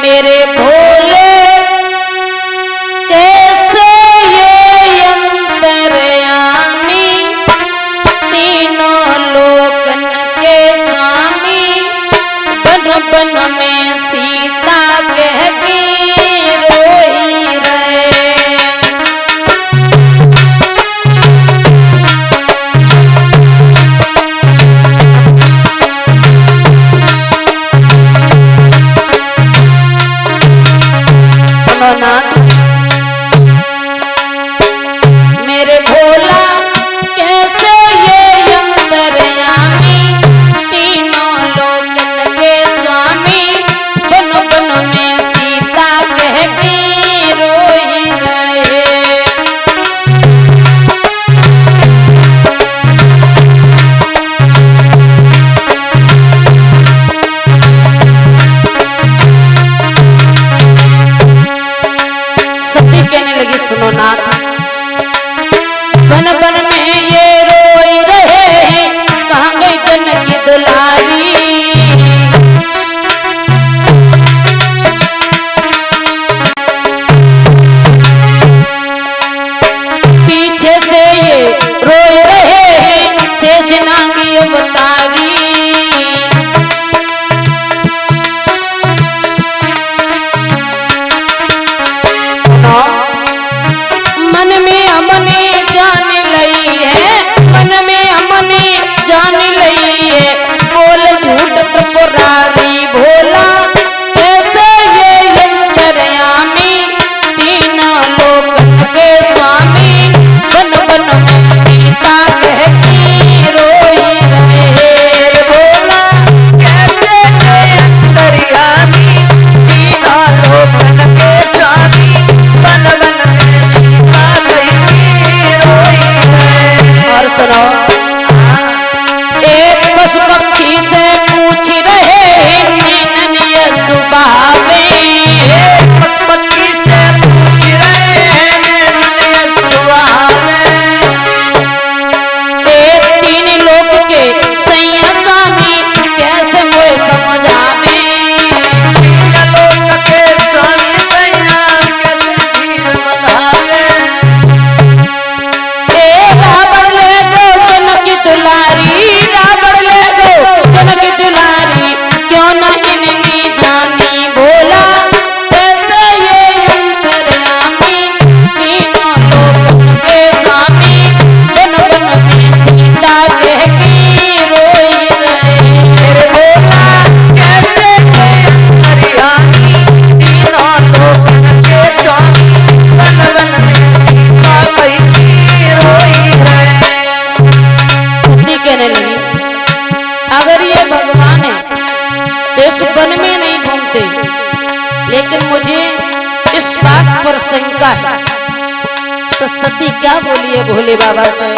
मेरे भोले कैसे ये अंतर्यामी, तीनों लोकन के स्वामी, बन बन में सीता कहती रोई रहे। मेरे भोला कैसे ये अंतर्यामी, तीनों लोकन के स्वामी, बन बन में सीता कहती रोई रहे। सती कहने लगी सुनो नाथ, बन बन में ये रोई रहे हैं, कहाँ गई जनक की दुलारी। पीछे से ये रोई रहे हैं, शेषनागी अवतारी। सुनो मन में अमने जान लई है, मन में अमने जान लई है, बोल झूठ त्रिपुरारी भोला कैसे ये अंतर्यामी, तीनों लोकन के स्वामी, बन बन में सीता कहती रोई रहे। भोला कैसे ये अंतर्यामी, तीनों लोकन के स्वामी, बन बन में सीता कहती रोई रहे। और सुनो एक पशु पक्षी से पूछ रहे नैनन ये सुबावे, एक पशु पक्षी से पूछ रहे नैनन ये सुबावे। एक तीन लोक के सैया स्वामी कैसे मोए समझावे, तीन लोक के स्वामी सैया कैसे धीर समझावे। रावण ले गो जनक की दुलारी, रावण ले गो जनक की दुलारी, क्यों न इनकी जानी भोला कैसे ये अंतर्यामी, तीनों लोकन के स्वामी, बन बन में सीता कहती रोई रहे। मेरे भोला कैसे ये अंतर्यामी, तीनों लोकन के स्वामी, बन बन में सीता कहती रोई रहे। सती कहने लगी अगर ये भगवान है तो इस वन में नहीं घूमते, लेकिन मुझे इस बात पर शंका है। तो सती क्या बोली है भोले बाबा से,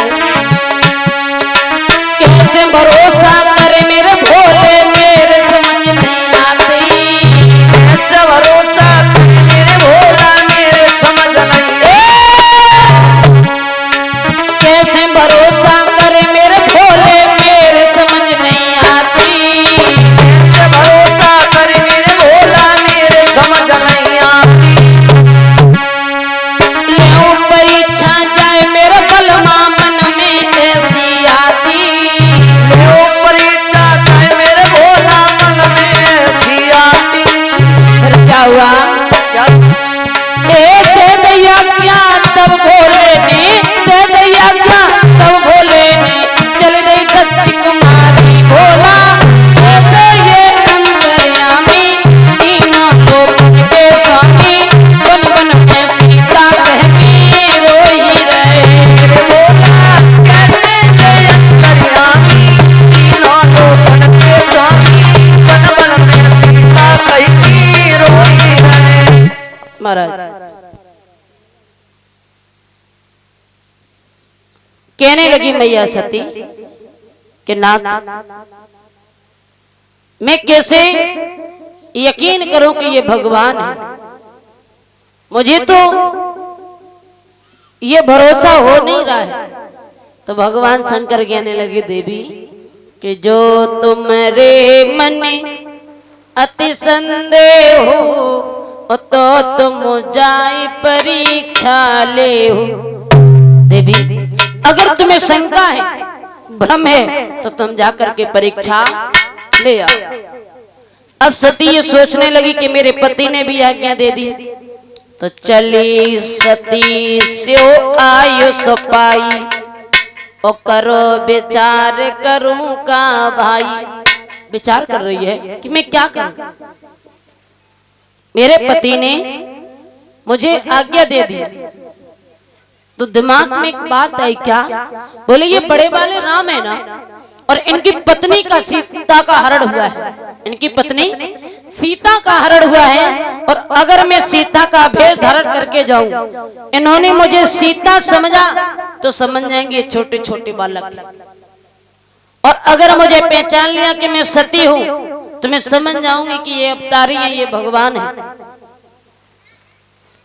कैसे भरोसा करे मेरे भोले, मेरे समझ नहीं आती, कैसे भरोसा करे मेरे भोला, मेरे समझ नहीं। कैसे भरोसा करे मेरे भोले, मेरे समझ नहीं आती, कैसे भरोसा करे मेरे भोला, मेरे समझ नहीं आती। लेओ परीक्षा जाए मेरे बलमा, मन में ऐसी आती, लेओ परीक्षा जाए मेरे भोला, मन में ऐसी आती। फिर क्या हुआ, क्या दे दैया क्या तब भोले ने, दे दैया क्या तब भोले ने, चल गई दक्षिण कुमारी भोला कैसे ये अंतर्यामी, तीनों लोकन के स्वामी, बन बन में सीता कहती रोई रहे। भोला कैसे ये अंतर्यामी, तीनों लोकन के स्वामी, बन बन में सीता कहती रोई रहे। महाराज कहने लगी मैया सती कि नाथ मैं कैसे यकीन करूं कि ये भगवान है, मुझे तो ये भरोसा हो नहीं रहा है। तो भगवान शंकर कहने लगे देवी कि जो तुम्हारे मन अति संदेह हो तो तुम जाए परीक्षा ले हो। देवी अगर तुम्हें शंका है, भ्रम है, तो तुम जाकर के परीक्षा ले आओ। अब सती ये सोचने लगी कि मेरे पति ने भी आज्ञा दे दी, तो चली सती स्यो आयुष पाई, ओ करो विचार करूं का भाई। विचार कर रही है कि मैं क्या करूं, मेरे पति ने मुझे आज्ञा दे दी। तो दिमाग में एक बात आई, क्या बोले ये बड़े वाले राम है ना, और इनकी पत्नी का सीता का हरण हुआ है, इनकी पत्नी सीता का हरण हुआ है, और अगर मैं सीता का भेष धारण करके जाऊं, इन्होंने मुझे सीता समझा तो समझ जाएंगे छोटे छोटे बालक, और अगर मुझे पहचान लिया कि मैं सती हूं तो मैं समझ जाऊंगी कि ये अवतारी है, ये भगवान है।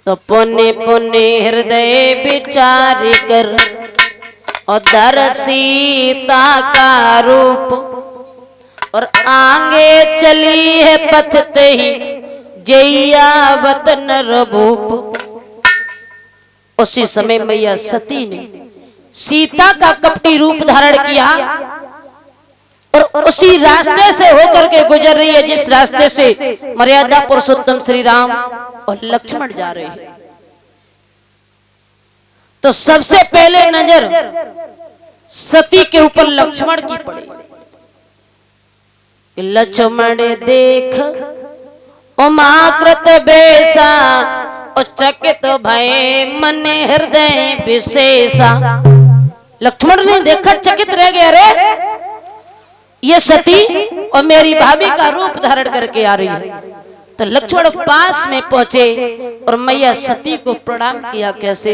तो पुण्य पुण्य हृदय विचार कर और धर सीता का रूप, और आगे चली है पथते ही जयावत नरभूप। उसी समय मैया सती ने सीता का कपटी रूप धारण किया और उसी रास्ते से होकर के गुजर रही है जिस रास्ते से मर्यादा पुरुषोत्तम श्री राम और लक्ष्मण जा रहे हैं। तो सबसे पहले नजर सती के ऊपर लक्ष्मण की पड़ी। लक्ष्मण देख उमाकृत बेसा, चकित भय मन हृदय विशेषा। लक्ष्मण ने देखा, चकित रह गया, रे ये सती और मेरी भाभी का रूप धारण करके आ रही है। तो लक्ष्मण पास में पहुंचे और मैया सती को प्रणाम किया। कैसे?